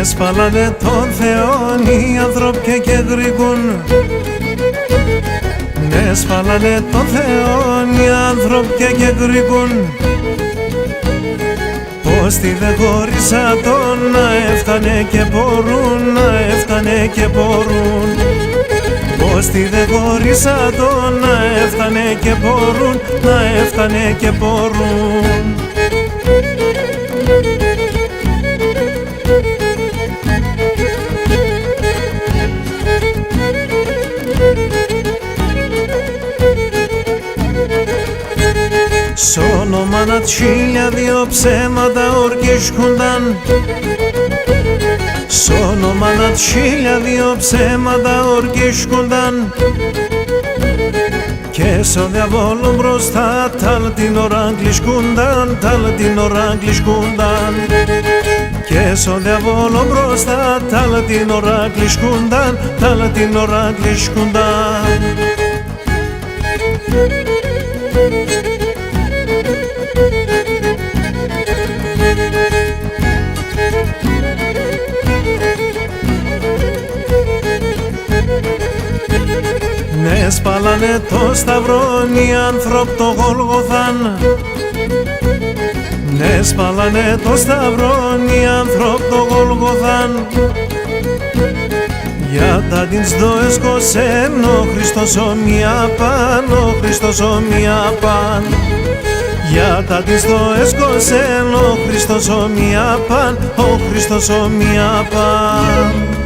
σπάλανε τον Θεόν οι άνθρωποι και γρήγουν. Ναι, σπάλανε τον Θεόν οι άνθρωποι και γρήγουν. Πως τι δεν χώρισα τον, να έφτανε και μπορούν, να έφτανε και μπορούν. Πως τι δεν χώρισα τον, να έφτανε και μπορούν, να έφτανε και μπορούν. Σ' όνομα να τσίλια δύο ψέματα ορκίσκουνταν. Σ' όνομα να τσίλια δύο ψέματα ορκίσκουνταν. Και στο διαβόλο μπροστά τ' την ώρα γλυσκούνταν, τ' την ώρα γλυσκούνταν. Και στο διαβόλο μπροστά τ' την ώρα γλυσκούνταν, τ' την ώρα γλυσκούνταν. Ναι, σπάλανε το σταυρόν οι άνθρωποι το Γολγοθάν. Ναι, σπάλανε το σταυρόν οι άνθρωποι το Γολγοθάν. Για τα τins το έσκοσεν ο Χριστός ομοιά παν, ο Χριστός ομοιά παν. Για τα τins το έσκοσεν ο Χριστός ομοιά παν, ο Χριστός ομοιά παν.